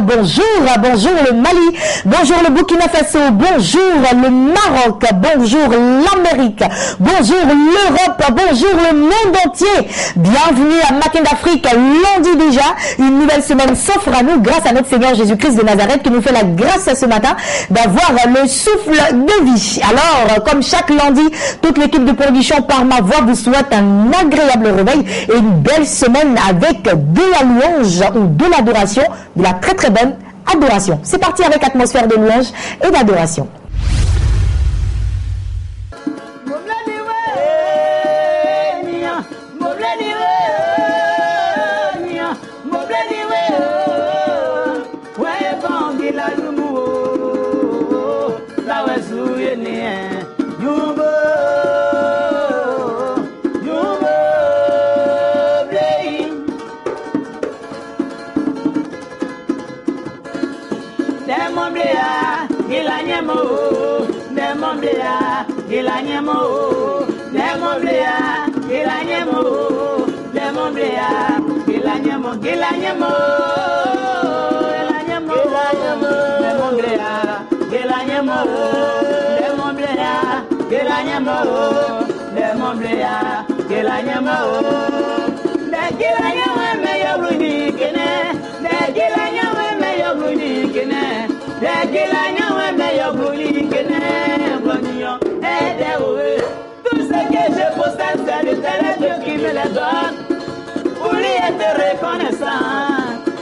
bonjour, bonjour le Mali, bonjour le Burkina Faso, bonjour le Maroc, bonjour l'Amérique, bonjour l'Europe, bonjour le monde entier. Bienvenue à Matin d'Afrique, lundi déjà, une nouvelle semaine s'offre à nous grâce à notre Seigneur Jésus-Christ de Nazareth qui nous fait la grâce ce matin d'avoir le souffle de vie. Alors, comme chaque lundi, toute l'équipe de production par ma voix vous souhaite un agréable réveil et une belle semaine avec de la louange ou de l'adoration, de la très très bonne adoration. C'est parti avec atmosphère de louange et d'adoration. Tout ce que je possède, c'est le Dieu qui me les donne. Pour lui être reconnaissant,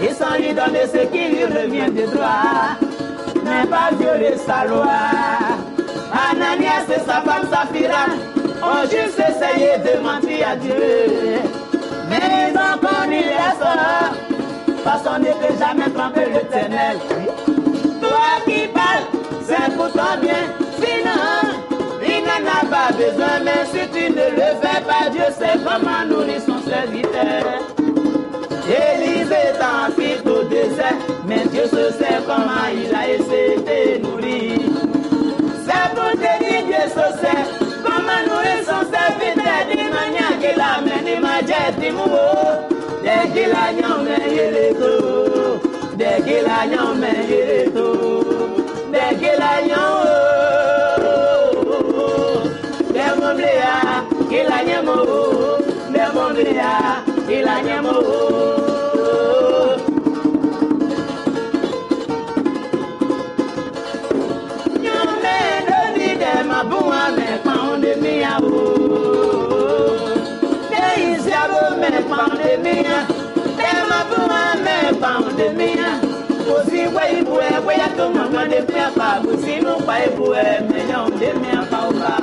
et sans lui donner ce qui lui revient de droit, mais pas violer sa loi. Ananias et sa femme Saphira ont juste essayé de mentir à Dieu, mais ils ont connu la sort, parce qu'on ne peut jamais tromper l'Éternel. Toi qui parles, c'est pour ton bien, sinon il n'en a pas besoin. Mais si tu ne le fais pas, Dieu sait comment nourrir son serviteur. Élise est en fuite au désert, mais Dieu se sait comment il a essayé de nourrir. C'est pour te dire Dieu se sait comment nourrir son serviteur d'une manière qu'il a mené ma jet dès qu'il a nommé les taux, dès qu'il a nommé les taux, dès qu'il a nommé il a nyamo, demondria, il a nyamo. Nyome doni de mabuwa me pande miao. De isiabo me pande mia, de mabuwa me pande mia. Osi wa ibue we ya to mama de pia pa, osi no pa ibue me nyom de mia pa oba.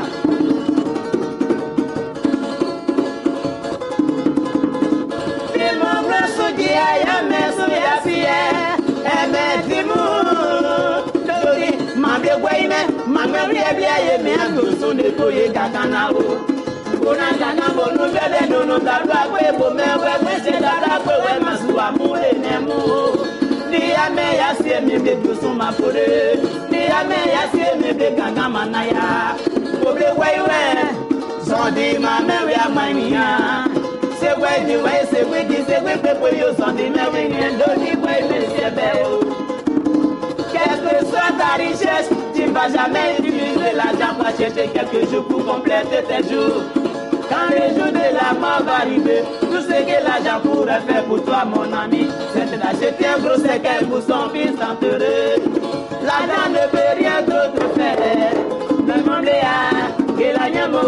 C'est ouais du ouais, c'est oui, c'est oui, pour you, sont des merveilleux, d'oni, ouais, monsieur Béo. Quelle que soit ta richesse, tu ne vas jamais utiliser l'argent pour acheter quelques jours pour compléter tes jours. Quand le jour de la mort va arriver, tout ce que l'argent pourrait faire pour toi, mon ami, c'est d'acheter un gros séquel pour son fils enterré. L'argent ne peut rien d'autre faire. Le monde est à, il a nyamo.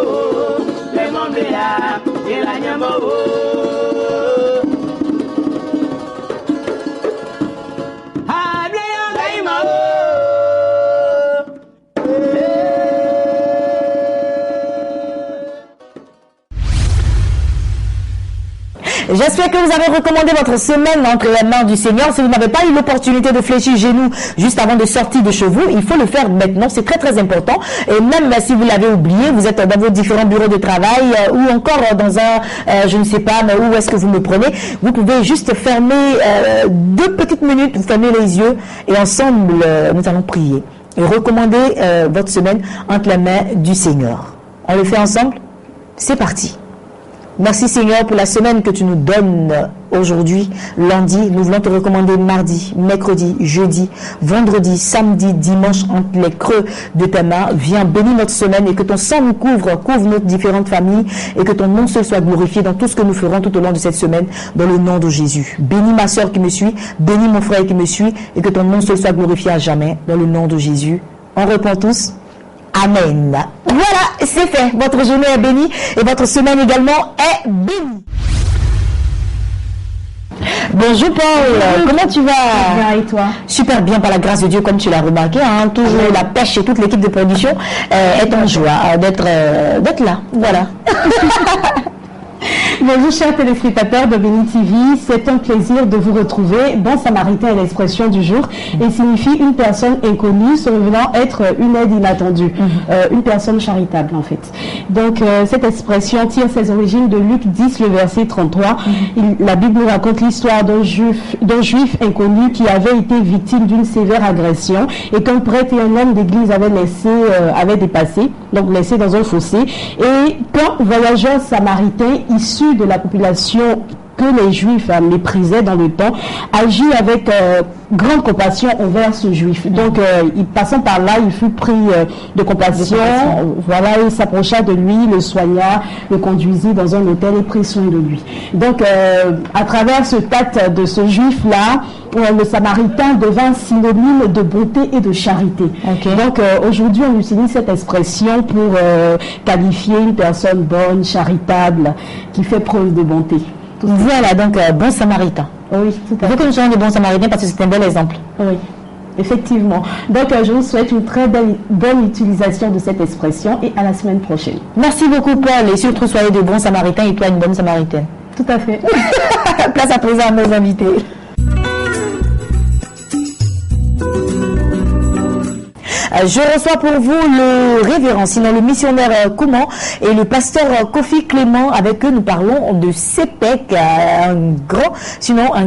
Le monde est à, il a nyamo. J'espère que vous avez recommandé votre semaine entre les mains du Seigneur. Si vous n'avez pas eu l'opportunité de fléchir genoux juste avant de sortir de chez vous, il faut le faire maintenant. C'est très très important. Et même si vous l'avez oublié, vous êtes dans vos différents bureaux de travail ou encore dans un, je ne sais pas, mais où est-ce que vous me prenez, vous pouvez juste fermer 2 petites minutes, vous fermez les yeux et ensemble, nous allons prier et recommander votre semaine entre les mains du Seigneur. On le fait ensemble? C'est parti. Merci Seigneur pour la semaine que tu nous donnes aujourd'hui, lundi. Nous voulons te recommander mardi, mercredi, jeudi, vendredi, samedi, dimanche, entre les creux de tes mains. Viens bénir notre semaine et que ton sang nous couvre nos différentes familles et que ton nom seul soit glorifié dans tout ce que nous ferons tout au long de cette semaine dans le nom de Jésus. Bénis ma soeur qui me suit, bénis mon frère qui me suit et que ton nom seul soit glorifié à jamais dans le nom de Jésus. On répond tous. Amen. Voilà, c'est fait. Votre journée est bénie et votre semaine également est bénie. Bonjour Paul, comment tu vas? Bien, et toi? Super bien par la grâce de Dieu, comme tu l'as remarqué. Hein, toujours la pêche et toute l'équipe de production est en joie d'être là. Voilà. Bonjour chers téléspectateurs de Béni TV, c'est un plaisir de vous retrouver. Bon Samaritain est l'expression du jour et signifie une personne inconnue se révélant être une aide inattendue, une personne charitable en fait. Donc cette expression tire ses origines de Luc 10, le verset 33. La Bible nous raconte l'histoire d'un juif inconnu qui avait été victime d'une sévère agression et qu'un prêtre et un homme d'église avaient dépassé, donc laissé dans un fossé. Et quand voyageur samaritain issu de la population que les Juifs méprisaient dans le temps, agit avec grande compassion envers ce Juif. Donc, passant par là, il fut pris de compassion. Voilà, il s'approcha de lui, le soigna, le conduisit dans un hôtel et prit soin de lui. Donc, à travers ce acte de ce Juif-là, le Samaritain devint synonyme de bonté et de charité. Okay. Donc, aujourd'hui, on utilise cette expression pour qualifier une personne bonne, charitable, qui fait preuve de bonté. Voilà, donc bon Samaritain. Oui, tout à fait. Il faut que nous soyons des bons Samaritains parce que c'est un bel exemple. Oui, effectivement. Donc, je vous souhaite une très bonne utilisation de cette expression et à la semaine prochaine. Merci beaucoup, Paul. Et surtout, soyez de bons Samaritains et toi, une bonne Samaritaine. Tout à fait. Place à présent à nos invités. Je reçois pour vous le révérend, sinon le missionnaire Kouman et le pasteur Kofi Clément. Avec eux, nous parlons de CEPEC, un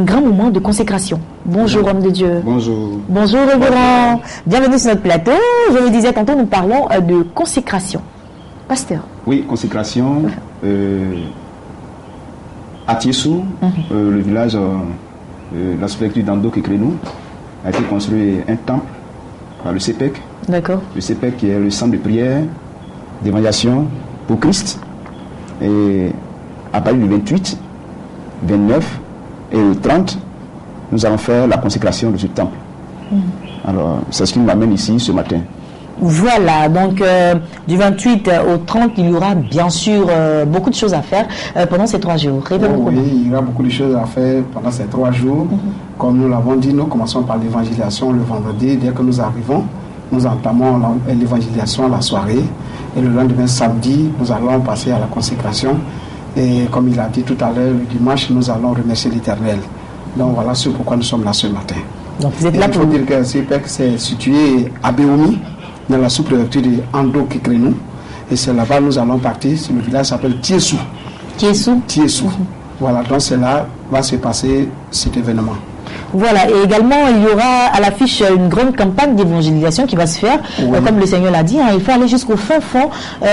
grand moment de consécration. Bonjour, homme de Dieu. Bonjour. Bonjour, révérend. Bienvenue sur notre plateau. Je le disais tantôt, nous parlons de consécration. Pasteur. Oui, consécration. À Tiessou, le village, la sous-préfecture d'Ando-Kékrénou, a été construit un temple par le CEPEC. D'accord. Le CEPEC qui est le centre de prière, d'évangélisation pour Christ. Et à partir du 28, 29 et le 30, nous allons faire la consécration de ce temple. Alors, c'est ce qui m'amène ici ce matin. Voilà, donc du 28 au 30, il y aura bien sûr beaucoup de choses à faire pendant ces 3 jours. Oui, il y aura beaucoup de choses à faire pendant ces 3 jours. Comme nous l'avons dit, nous commençons par l'évangélisation le vendredi. Dès que nous arrivons, nous entamons l'évangélisation la soirée. Et le lendemain, samedi, nous allons passer à la consécration. Et comme il a dit tout à l'heure, le dimanche, nous allons remercier l'Éternel. Donc voilà ce pourquoi nous sommes là ce matin. Donc vous êtes là pour... Il faut dire que le CEPEC c'est situé à Béoumi, dans la sous-préfecture de Ando-Kékrénou. Et c'est là-bas nous allons partir. Le village s'appelle Tiessou. Tiessou. Voilà, donc c'est là va se passer cet événement. Voilà, et également il y aura à l'affiche une grande campagne d'évangélisation qui va se faire, comme le Seigneur l'a dit, il faut aller jusqu'au fin fond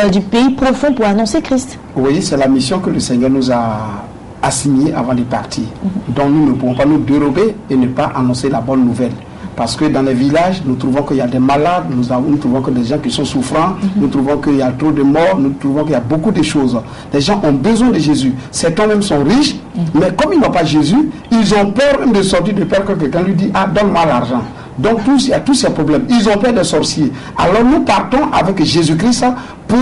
du pays profond pour annoncer Christ. Oui, c'est la mission que le Seigneur nous a assignée avant de partir. Donc nous ne pouvons pas nous dérober et ne pas annoncer la bonne nouvelle. Parce que dans les villages, nous trouvons qu'il y a des malades, nous trouvons que des gens qui sont souffrants, nous trouvons qu'il y a trop de morts, nous trouvons qu'il y a beaucoup de choses. Les gens ont besoin de Jésus. Certains même sont riches, mais comme ils n'ont pas Jésus, ils ont peur de sortir de peur que quelqu'un lui dit « Ah, donne-moi l'argent ». Donc il y a tous ces problèmes. Ils ont peur des sorciers. Alors nous partons avec Jésus-Christ pour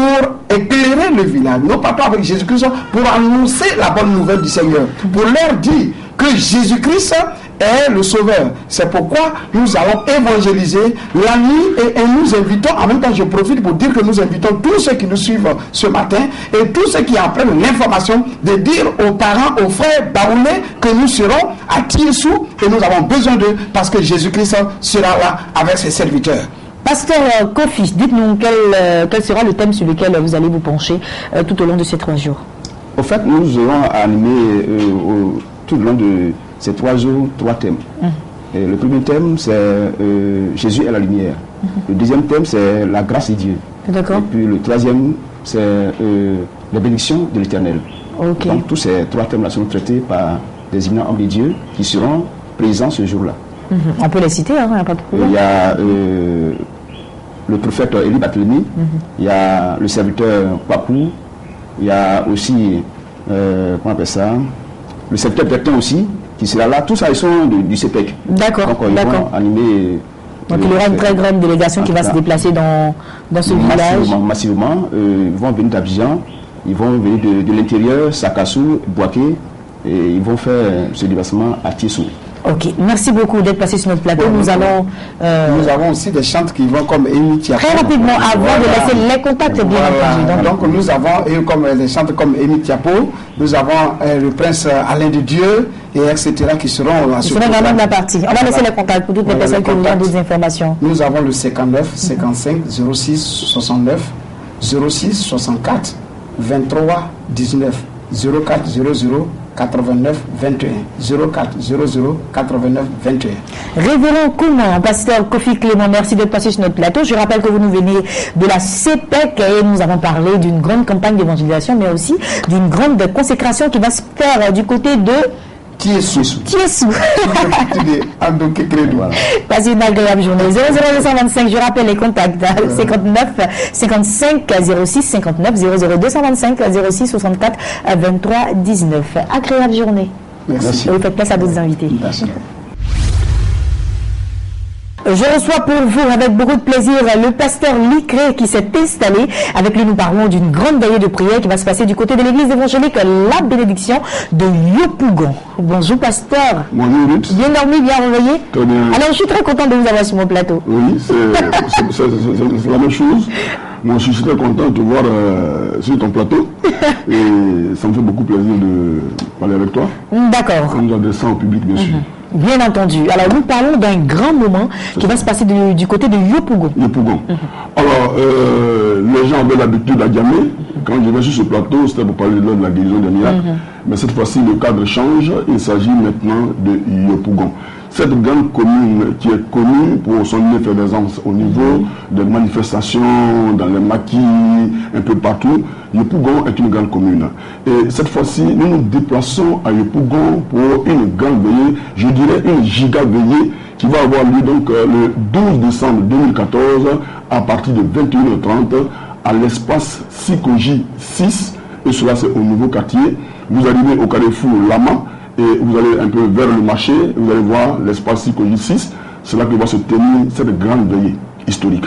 éclairer le village. Nous partons avec Jésus-Christ pour annoncer la bonne nouvelle du Seigneur. Pour leur dire que Jésus-Christ est le Sauveur. C'est pourquoi nous allons évangéliser la nuit et nous invitons, en même temps je profite pour dire que nous invitons tous ceux qui nous suivent ce matin et tous ceux qui apprennent l'information de dire aux parents, aux frères baoulés que nous serons à Tiessou et nous avons besoin d'eux parce que Jésus-Christ sera là avec ses serviteurs. Pasteur Kofi, dites-nous quel sera le thème sur lequel vous allez vous pencher tout au long de ces 3 jours. Au fait, nous aurons animé tout le long de ces 3 jours 3 thèmes. Et le premier thème, c'est Jésus est la lumière. Le deuxième thème, c'est la grâce de Dieu. D'accord. Et puis le troisième, c'est les bénédictions de l'Éternel. Ok. Donc tous ces 3 thèmes-là sont traités par des éminents hommes de Dieu qui seront présents ce jour-là. On peut les citer, hein, pas de problème. Il y a le prophète Élie Barthélemy, il y a le serviteur Kwaku, il y a aussi, comment on appelle ça, le serviteur Bertin aussi, qui sera là. Tous ça, ils sont du CEPEC. D'accord, donc ils vont animer. Donc il y aura une très grande délégation qui va se déplacer dans ce village. Massivement, ils vont venir d'Abidjan, ils vont venir de l'intérieur, Sakassou, Boaké, et ils vont faire ce déplacement à Tissou. Ok, merci beaucoup d'être passé sur notre plateau. Nous avons aussi des chantes qui vont comme Amy Tiapo. Très rapidement, avant de laisser les contacts, bien entendu. Donc nous avons comme des chantes comme Amy Tiapo, nous avons le prince Alain de Dieu, et etc. qui seront là. Ils seront dans la partie. On va laisser les contacts pour toutes les personnes qui ont d'autres informations. Nous avons le 59 55 06 69 06 64 23 19 04 00 89 21 04 00 89 21. Révérend Kouman, pasteur Kofi Clément, merci d'être passé sur notre plateau. Je rappelle que vous nous venez de la CEPEC et nous avons parlé d'une grande campagne d'évangélisation, mais aussi d'une grande consécration qui va se faire du côté de Tiessou. Passez une agréable journée. 00225, je rappelle les contacts. 59 55 06 59 00225 06 64 23 19. Agréable journée. Merci. Et vous faites place à d'autres invités. Merci. Je reçois pour vous avec beaucoup de plaisir le pasteur Licré qui s'est installé. Avec lui, nous parlons d'une grande veillée de prière qui va se passer du côté de l'église évangélique La Bénédiction de Yopougon. Bonjour pasteur. Bonjour Ruth. Bien dormi, bien réveillé. Très bien. Alors je suis très content de vous avoir sur mon plateau. Oui, c'est la même chose. Moi je suis très content de te voir sur ton plateau. Et ça me fait beaucoup plaisir de parler avec toi. D'accord. Comme nous adressons au public, bien sûr. Bien entendu. Alors nous parlons d'un grand moment qui va se passer du côté de Yopougon. Yopougon. Alors, les gens avaient l'habitude à Diamé. Quand je vais sur ce plateau, c'était pour parler de la guérison des miracles. Mais cette fois-ci, le cadre change. Il s'agit maintenant de Yopougon. Cette grande commune qui est connue pour son effervescence au niveau des manifestations, dans les maquis, un peu partout, Yopougon est une grande commune. Et cette fois-ci, nous nous déplaçons à Yopougon pour une grande veillée, je dirais une giga veillée, qui va avoir lieu donc le 12 décembre 2014 à partir de 21h30 à l'espace Sikoji 6, et cela c'est au nouveau quartier. Vous arrivez au carrefour Lama, et vous allez un peu vers le marché, vous allez voir l'espace Sikoji 6, c'est là que va se tenir cette grande veillée historique.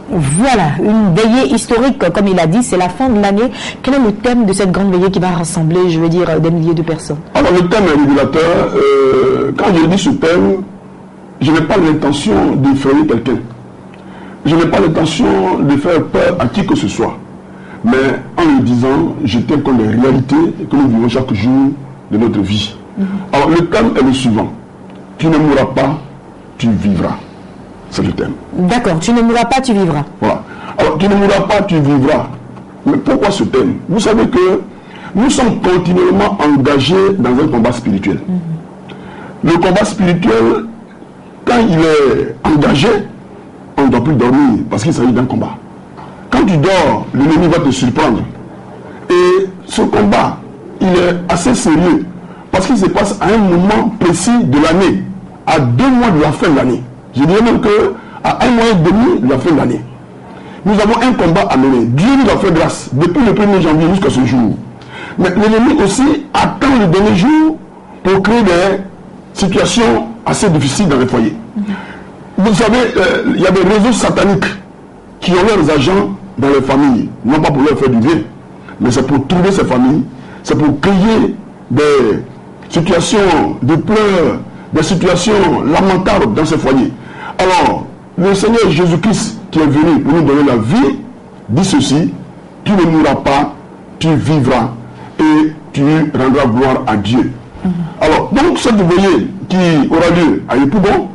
Voilà, une veillée historique, comme il a dit, c'est la fin de l'année. Quel est le thème de cette grande veillée qui va rassembler, je veux dire, des milliers de personnes? Alors le thème est révélateur. Quand je dis ce thème, je n'ai pas l'intention d'effrayer quelqu'un. Je n'ai pas l'intention de faire peur à qui que ce soit. Mais en le disant, je tiens compte des réalités que nous vivons chaque jour de notre vie. Alors le thème est le suivant. Tu ne mourras pas, tu vivras. C'est le thème. D'accord, tu ne mourras pas, tu vivras. Voilà. Alors tu ne mourras pas, tu vivras. Mais pourquoi ce thème? Vous savez que nous sommes continuellement engagés dans un combat spirituel. Le combat spirituel, quand il est engagé, on ne doit plus dormir parce qu'il s'agit d'un combat. Quand tu dors, l'ennemi va te surprendre. Et ce combat, il est assez sérieux parce qu'il se passe à un moment précis de l'année, à 2 mois de la fin de l'année. Je dirais même qu'à 1 mois et demi de la fin de l'année. Nous avons un combat à mener. Dieu nous a fait grâce depuis le 1er janvier jusqu'à ce jour. Mais l'ennemi aussi attend le dernier jour pour créer des situations assez difficiles dans les foyers. Vous savez, il y a des réseaux sataniques qui ont leurs agents dans les familles, non pas pour leur faire du bien, mais c'est pour trouver ces familles, c'est pour créer des situations de pleurs, des situations lamentables dans ces foyers. Alors, le Seigneur Jésus-Christ qui est venu pour nous donner la vie, dit ceci: tu ne mourras pas, tu vivras et tu rendras gloire à Dieu. Alors, donc cette veillée qui aura lieu à Yopougon,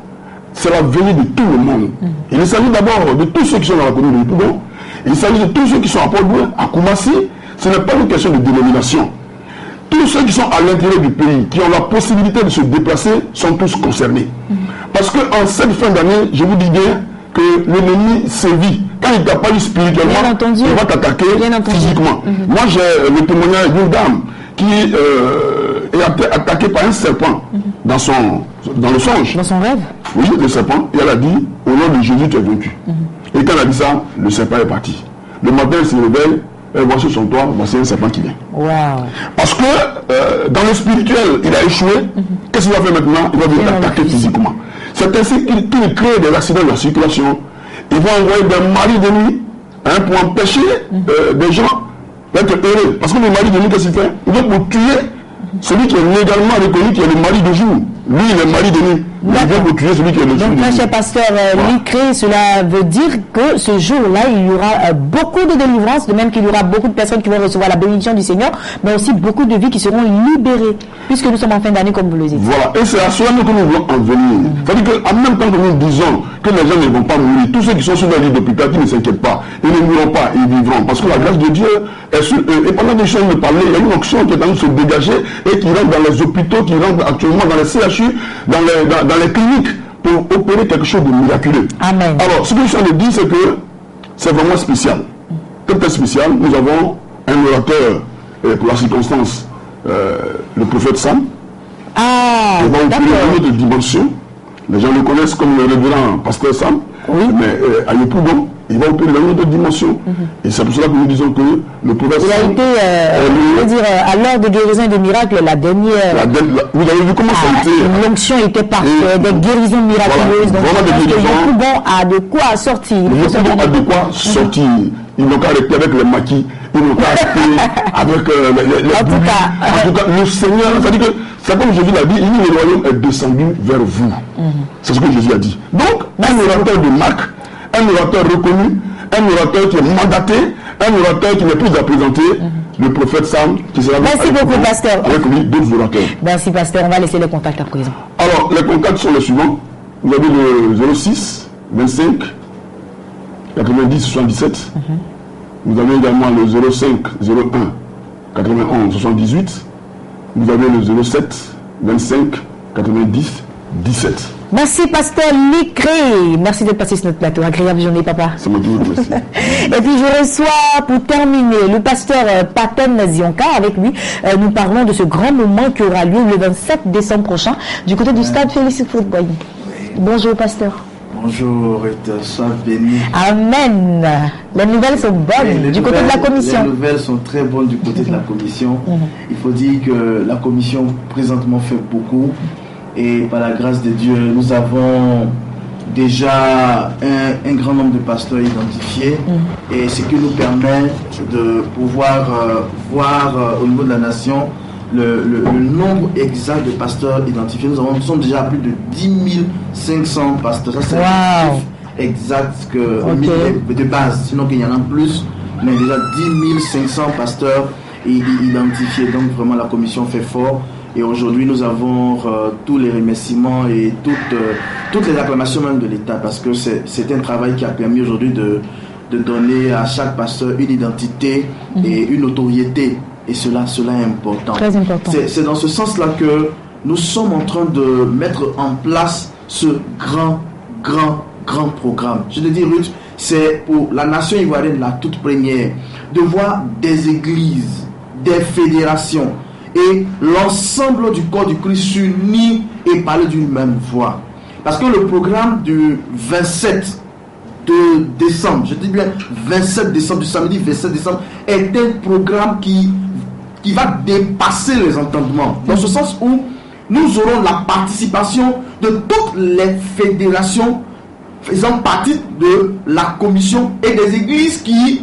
c'est la veillée de tout le monde. Il s'agit d'abord de tous ceux qui sont dans la commune de Yopougon, il s'agit de tous ceux qui sont à Port-Louis, à Koumassi. Ce n'est pas une question de dénomination. Tous ceux qui sont à l'intérieur du pays, qui ont la possibilité de se déplacer, sont tous concernés. Parce qu'en cette fin d'année, je vous dis bien que l'ennemi sévit. Quand il t'a pas eu spirituellement, il va t'attaquer physiquement. Moi, j'ai le témoignage d'une dame qui est attaqué par un serpent dans le songe. Dans son rêve. Oui, le serpent. Et elle a dit, au nom de Jésus, tu es vaincu. Et quand elle a dit ça, le serpent est parti. Le matin, elle se réveille, elle voit sur son toit, voici un serpent qui vient. Wow. Parce que dans le spirituel, il a échoué. Qu'est-ce qu'il va faire maintenant? Il va venir attaquer physiquement. C'est ainsi qu'il crée des accidents de la circulation. Il va envoyer des maris de nuit pour empêcher des gens d'être heureux. Parce que le mari de nuit, qu'est-ce qu'il fait? Il veut pour tuer celui qui est légalement reconnu qui est le mari de jour. Lui, il est mari de nuit. Il vient pour tuer celui qui est le jour. Donc, mon cher pasteur Licré, cela veut dire que ce jour-là, il y aura beaucoup de délivrance, de même qu'il y aura beaucoup de personnes qui vont recevoir la bénédiction du Seigneur, mais aussi beaucoup de vies qui seront libérées, puisque nous sommes en fin d'année, comme vous le dites. Voilà, et c'est à cela que nous voulons en venir. C'est-à-dire qu'en même temps que nous disons que les gens ne vont pas mourir, tous ceux qui sont sur la liste d'hôpital, qui ne s'inquiètent pas, ils ne mourront pas, ils vivront. Parce que la grâce de Dieu est sur eux. Et pendant que les gens me parlaient, il y a une onction qui est en train de se dégager et qui rentre dans les hôpitaux, qui rentre actuellement dans les CHU, dans les cliniques, pour opérer quelque chose de miraculeux. Amen. Alors, ce que je suis en train de dire, c'est que c'est vraiment spécial. Comme c'est spécial, nous avons un orateur pour la circonstance, le prophète Sam. Ah, il va opérer une autre dimension. Les gens le connaissent comme le révérend pasteur Sam. Oui. Mais à Yopougon, il va opérer dans une autre dimension. Et c'est pour cela que nous disons que le prophète Sam... Il a été, à l'heure de guérison et de miracles, la dernière... vous avez vu comment ça a été... L'onction était parfaite, des guérisons miraculeuses. Voilà, donc, vraiment des guérisons. Yopougon a de quoi sortir. Yopougon a de quoi sortir. Ils n'ont qu'à arrêter avec les maquis. Ils n'ont qu'à arrêter avec les en tout cas, le Seigneur, c'est-à-dire que c'est comme Jésus l'a dit, il dit le royaume est descendu vers vous. C'est ce que Jésus a dit. Donc, un orateur de marque, un orateur reconnu, un orateur qui est mandaté, un orateur qui n'est plus à présenter, le prophète Sam, qui sera Merci beaucoup, pasteur. Avec lui, d'autres orateurs. Merci, pasteur. On va laisser les contacts à présent. Alors, les contacts sont les suivants. Vous avez le 06 25 90 77. Vous avez également le 05 01 91 78. Vous avez le 07 25 90 17. Merci, pasteur Licré. Merci d'être passé sur notre plateau. Agréable journée, papa. Ça m'a dit merci. Et puis, je reçois, pour terminer, le pasteur Paten Zionka. Avec lui, nous parlons de ce grand moment qui aura lieu le 27 décembre prochain du côté du stade Félix Houphouët-Boigny. Bonjour, pasteur. Bonjour, sois béni. Amen. Les nouvelles sont bonnes du côté de la commission. Les nouvelles sont très bonnes du côté de la commission. Il faut dire que la commission présentement fait beaucoup. Et par la grâce de Dieu, nous avons déjà un grand nombre de pasteurs identifiés. Et ce qui nous permet de pouvoir voir au niveau de la nation le nombre exact de pasteurs identifiés. Nous sommes déjà à plus de 10 500 pasteurs. Ça, c'est le chiffre exact de base. Sinon, qu'il y en a plus. Mais déjà 10 500 pasteurs identifiés. Donc, vraiment, la commission fait fort. Et aujourd'hui, nous avons tous les remerciements et toutes les acclamations même de l'État. Parce que c'est un travail qui a permis aujourd'hui de donner à chaque pasteur une identité et une notoriété. Et cela est important. Très important. C'est dans ce sens-là que nous sommes en train de mettre en place ce grand programme. Je te dis, Ruth, c'est pour la nation ivoirienne la toute première de voir des églises, des fédérations et l'ensemble du corps du Christ s'unir et parler d'une même voix. Parce que le programme du 27 de décembre, je dis bien 27 décembre, du samedi 27 décembre, est un programme qui va dépasser les entendements. Dans ce sens où nous aurons la participation de toutes les fédérations faisant partie de la commission et des églises qui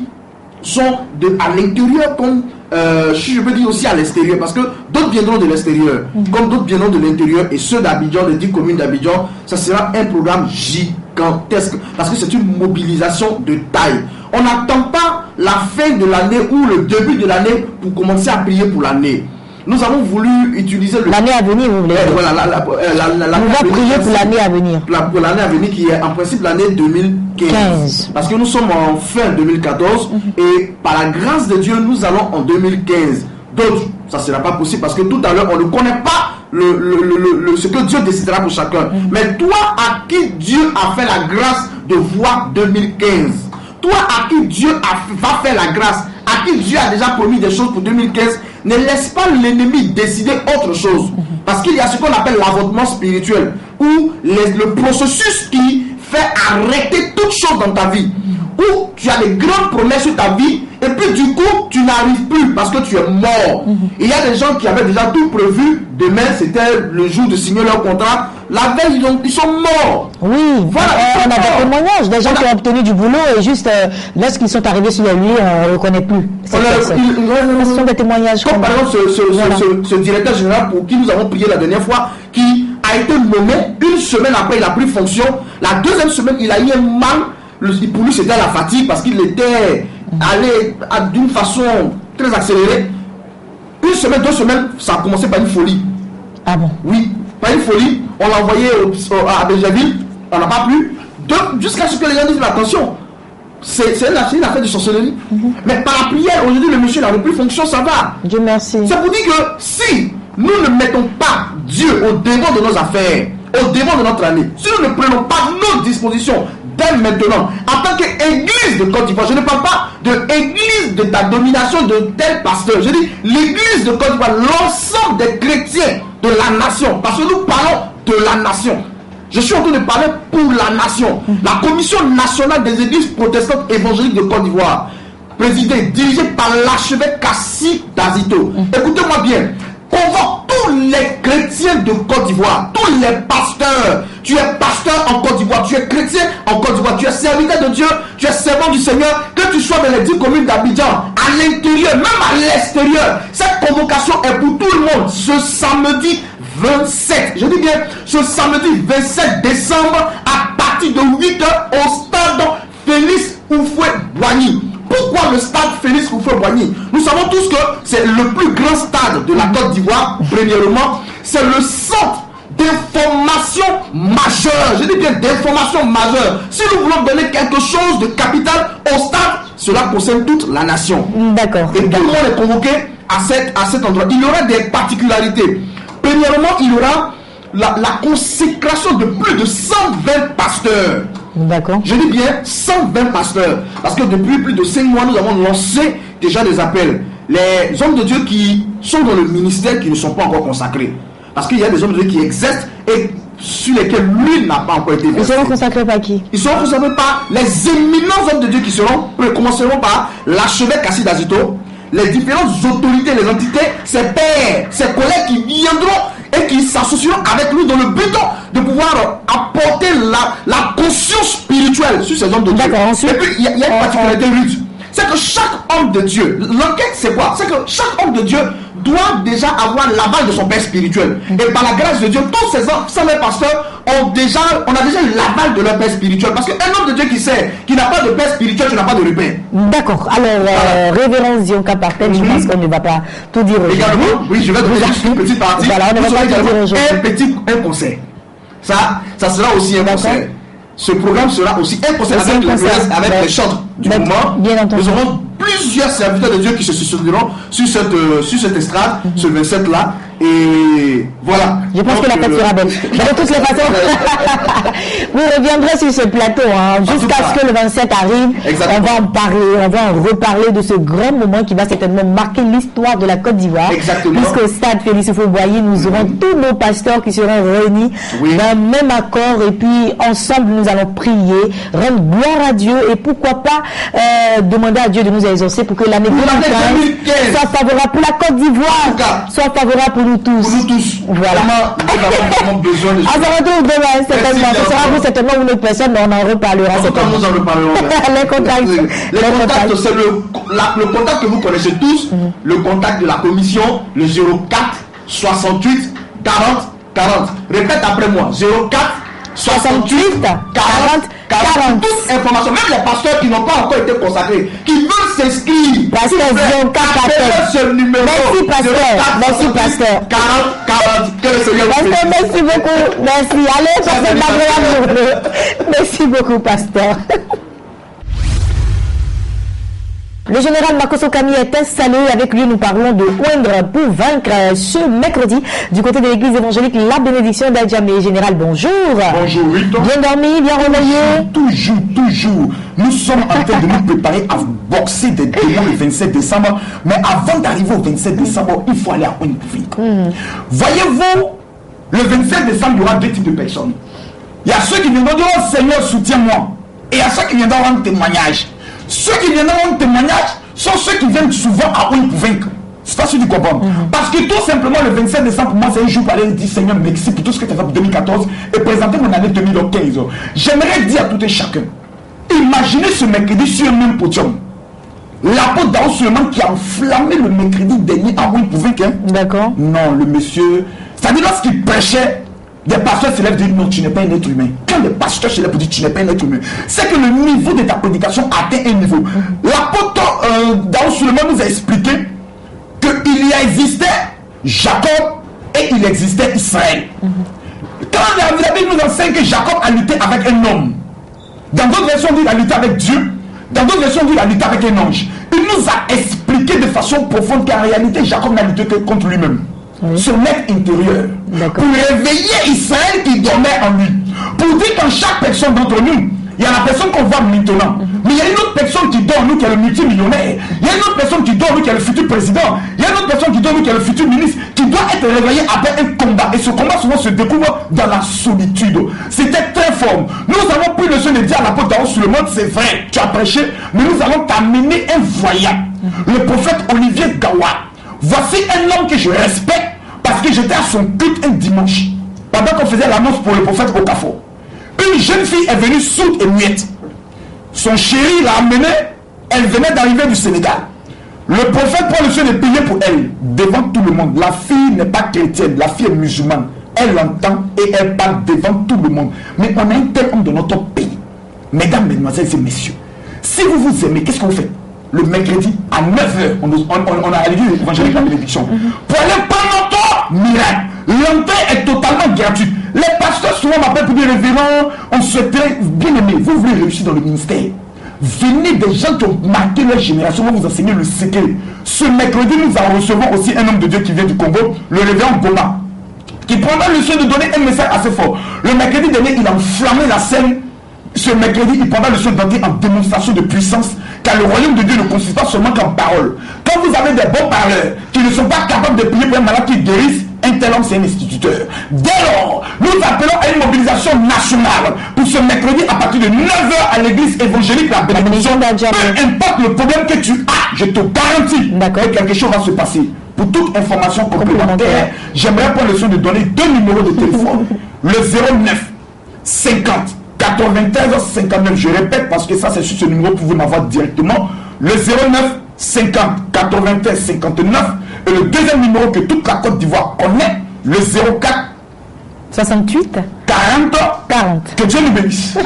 sont à l'intérieur comme je peux dire aussi à l'extérieur, parce que d'autres viendront de l'extérieur comme d'autres viendront de l'intérieur, et ceux d'Abidjan, les 10 communes d'Abidjan, ça sera un programme gigantesque parce que c'est une mobilisation de taille. On n'attend pas la fin de l'année ou le début de l'année pour commencer à prier pour l'année. Nous avons voulu utiliser l'année à venir, vous voulez dire. Voilà, on va prier pour l'année à venir. Pour l'année à venir, qui est en principe l'année 2015. Parce que nous sommes en fin 2014 et par la grâce de Dieu, nous allons en 2015. D'autres, ça ne sera pas possible parce que tout à l'heure, on ne connaît pas ce que Dieu décidera pour chacun. Mais toi, à qui Dieu a fait la grâce de voir 2015, toi à qui Dieu va faire la grâce, à qui Dieu a déjà promis des choses pour 2015, ne laisse pas l'ennemi décider autre chose. Parce qu'il y a ce qu'on appelle l'avortement spirituel, ou le processus qui fait arrêter toute chose dans ta vie. Où tu as des grandes promesses sur ta vie, et puis du coup, tu n'arrives plus parce que tu es mort. Il y a des gens qui avaient déjà tout prévu. Demain, c'était le jour de signer leur contrat. La veille, ils sont morts. Oui, voilà, on a des témoignages, des gens qui ont obtenu du boulot et juste lorsqu'ils sont arrivés sur la nuit, on ne reconnaît plus. Ce sont des témoignages. Comme par exemple ce directeur général pour qui nous avons prié la dernière fois, qui a été nommé une semaine après, il a pris fonction. La deuxième semaine, il a eu un mal. Pour lui, c'était la fatigue parce qu'il était allé d'une façon très accélérée. Une semaine, 2 semaines, ça a commencé par une folie. Ah bon? Oui, par une folie. On l'a envoyé à Béjaville, on n'a pas pu. Jusqu'à ce que les gens disent, mais attention, c'est une affaire de sorcellerie. Mais par la prière, aujourd'hui, le monsieur n'a plus fonction, ça va. Dieu merci. C'est pour dire que si nous ne mettons pas Dieu au devant de nos affaires, au devant de notre année, si nous ne prenons pas nos dispositions dès maintenant, en tant qu'église de Côte d'Ivoire, je ne parle pas de l'église de ta domination de tel pasteur, je dis l'église de Côte d'Ivoire, l'ensemble des chrétiens de la nation, parce que nous parlons de la nation. Je suis en train de parler pour la nation. La Commission nationale des églises protestantes évangéliques de Côte d'Ivoire, présidée, dirigée par l'archevêque Kassi Dazito. Écoutez-moi bien. Convoque tous les chrétiens de Côte d'Ivoire, tous les pasteurs. Tu es pasteur en Côte d'Ivoire, tu es chrétien en Côte d'Ivoire, tu es serviteur de Dieu, tu es servant du Seigneur, que tu sois dans les 10 communes d'Abidjan, à l'intérieur, même à l'extérieur. Cette convocation est pour tout le monde. Ce samedi 27, je dis bien, ce samedi 27 décembre, à partir de 8h au stade Félix Houphouët-Boigny. Pourquoi le stade Félix Houphouët-Boigny? Nous savons tous que c'est le plus grand stade de la Côte d'Ivoire. Premièrement, c'est le centre d'information majeure. Je dis bien d'information majeure. Si nous voulons donner quelque chose de capital au stade, cela concerne toute la nation. D'accord. Et tout le monde est convoqué à cet endroit. Il y aura des particularités. Premièrement, il y aura la consécration de plus de 120 pasteurs. D'accord. Je dis bien 120 pasteurs. Parce que depuis plus de 5 mois, nous avons lancé déjà des appels. Les hommes de Dieu qui sont dans le ministère, qui ne sont pas encore consacrés. Parce qu'il y a des hommes de Dieu qui existent et sur lesquels lui n'a pas encore été versé. Ils seront consacrés par qui? Ils seront consacrés par les éminents hommes de Dieu qui commenceront par l'archevêque Kassi Dazito, les différentes autorités, les entités, ses pairs, ses collègues qui viendront et qui s'associeront avec lui dans le but de pouvoir apporter la conscience spirituelle sur ces hommes de Dieu. Ensuite, et puis il y a une particularité rude. C'est que chaque homme de Dieu, l'enquête c'est quoi? C'est que chaque homme de Dieu doit déjà avoir l'aval de son père spirituel. Et par la grâce de Dieu, tous ces hommes pasteurs on a déjà eu l'aval de leur père spirituel. Parce qu'un homme de Dieu qui n'a pas de père spirituel, tu n'as pas de repère. D'accord. Alors, révérence Zionka Parten, je pense qu'on ne va pas tout dire aujourd'hui. Également, oui, je vais donner juste une petite partie. Voilà, on ne va pas tout dire aujourd'hui. Un conseil. Ça sera aussi un conseil. Ce programme sera aussi un conseil avec les chants du moment. Bien entendu. Nous aurons plusieurs serviteurs de Dieu qui se succéderont sur cette estrade, ce 27-là. Et voilà. Je pense que la fête sera belle. Mais de toutes les façons, vous reviendrez sur ce plateau jusqu'à ce que le 27 arrive. Exactement. On va en parler, on va en reparler de ce grand moment qui va certainement marquer l'histoire de la Côte d'Ivoire. Exactement. Puisqu'au stade Félix Houphouët-Boigny, nous aurons tous nos pasteurs qui seront réunis dans le même accord et puis ensemble nous allons prier, rendre gloire à Dieu et pourquoi pas demander à Dieu de nous exaucer pour que l'année 2015 soit favorable pour la Côte d'Ivoire, soit favorable pour nous tous. Pour nous tous. Voilà. Nous avons besoin de on se retrouve demain, certainement. Ce sera vous certainement une autre personne, mais on en reparlera. En tout cas, nous en reparlerons. Les contacts. Les contacts, c'est le contact que vous connaissez tous, le contact de la commission, le 04 68 40 40. Répète après moi, 04 68 40 40. Toute information, même les pasteurs qui n'ont pas encore été consacrés, qui veulent s'inscrire. Pasteur Zionka Parten. Merci pasteur. Merci pasteur. 40 40. Que le Seigneur vous bénisse. Merci beaucoup. Merci. Allez, passez une agréable journée. Merci beaucoup pasteur. Le général Makoso Kami est installé. Avec lui, nous parlons de oindre pour vaincre ce mercredi du côté de l'église évangélique La Bénédiction d'Adjamé. Général, bonjour. Bonjour, Victor. Bien dormi, bien réveillé? Toujours. Nous sommes en train de nous préparer à boxer des démons le 27 décembre. Mais avant d'arriver au 27 décembre, il faut aller à Oindre. Voyez-vous, le 27 décembre, il y aura deux types de personnes. Il y a ceux qui viendront dire, oh Seigneur, soutiens-moi. Et il y a ceux qui viendront rendre témoignage. Ceux qui viendront rendre témoignage sont ceux qui viennent souvent à Oindre pour vaincre. C'est pas ce que tu comprends. Parce que tout simplement, le 27 décembre, pour moi, c'est un jour pour aller dire Seigneur, merci pour tout ce que tu as fait pour 2014 et présenter mon année 2015. J'aimerais dire à tout et chacun, imaginez ce mercredi sur un même podium. L'apôtre Daoud Suleiman qui a enflammé le mercredi dernier à Oindre pour vaincre. D'accord. Non, le monsieur. C'est-à-dire, lorsqu'il prêchait, des pasteurs se lèvent et disent non, tu n'es pas un être humain. Quand les pasteurs se lèvent et disent tu n'es pas un être humain, c'est que le niveau de ta prédication atteint un niveau. L'apôtre Daoud Suleiman nous a expliqué qu'il y a existé Jacob et il existait Israël. Quand la Bible nous enseigne que Jacob a lutté avec un homme, dans d'autres versions, on dit qu'il a lutté avec Dieu, dans d'autres versions, on dit qu'il a lutté avec un ange. Il nous a expliqué de façon profonde qu'en réalité, Jacob n'a lutté que contre lui-même. Son être intérieur. Pour réveiller Israël qui dormait en lui. Pour dire qu'en chaque personne d'entre nous, il y a la personne qu'on voit maintenant. Mais il y a une autre personne qui dort en nous qui est le multimillionnaire. Il y a une autre personne qui dort en nous qui est le futur président. Il y a une autre personne qui dort en nous qui est le futur ministre. Qui doit être réveillée après un combat. Et ce combat souvent se découvre dans la solitude. C'était très fort. Nous avons pris le soin de dire à l'apôtre Daoud Suleiman, c'est vrai, tu as prêché, mais nous allons t'amener un voyage. Le prophète Olivier Gawa. Voici un homme que je respecte parce que j'étais à son culte un dimanche. Pendant qu'on faisait l'annonce pour le prophète au Carrefour. Une jeune fille est venue sourde et muette. Son chéri l'a amenée, elle venait d'arriver du Sénégal. Le prophète prend le soin de prier pour elle, devant tout le monde. La fille n'est pas chrétienne, la fille est musulmane. Elle l'entend et elle parle devant tout le monde. Mais on a un tel homme de notre pays. Mesdames, mesdemoiselles et messieurs, si vous vous aimez, qu'est-ce qu'on fait? Le mercredi à 9h, on a l'église évangélique La Bénédiction. Pour aller prendre notre miracle. L'entrée est totalement gratuite. Les pasteurs souvent m'appellent pour dire révérend, on souhaiterait, bien aimé, vous voulez réussir dans le ministère. Venez des gens qui ont marqué leur génération, vont vous enseigner le secret. Ce mercredi, nous recevons aussi un homme de Dieu qui vient du Congo, le révérend Goma, qui prendra le soin de donner un message assez fort. Le mercredi dernier, il a enflammé la scène. Ce mercredi, il prendra le soin d'entrer en démonstration de puissance, car le royaume de Dieu ne consiste pas seulement qu'en parole. Quand vous avez des bons parleurs qui ne sont pas capables de prier pour un malade qui guérisse, un tel homme, c'est un instituteur. Dès lors, nous appelons à une mobilisation nationale pour ce mercredi à partir de 9h à l'église évangélique La Bénédiction. Peu importe le problème que tu as, je te garantis que quelque chose va se passer. Pour toute information complémentaire, j'aimerais prendre le soin de donner deux numéros de téléphone. Le 09 50 93 59. Je répète parce que ça, c'est sur ce numéro que vous pouvez m'avoir directement. Le 09 50 93 59. Et le deuxième numéro que toute la Côte d'Ivoire connaît, le 04 68 40. Que Dieu nous bénisse.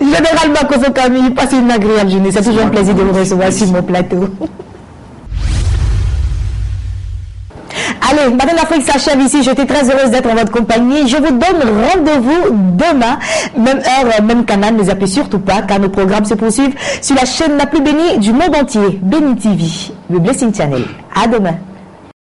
Général Makoso Kami, passez une agréable journée. C'est toujours un plaisir de vous recevoir sur mon plateau. Allez, Matin d'Afrique s'achève ici. J'étais très heureuse d'être en votre compagnie. Je vous donne rendez-vous demain, même heure, même canal. Ne zappez surtout pas, car nos programmes se poursuivent sur la chaîne la plus bénie du monde entier, Béni TV, le Blessing Channel. À demain.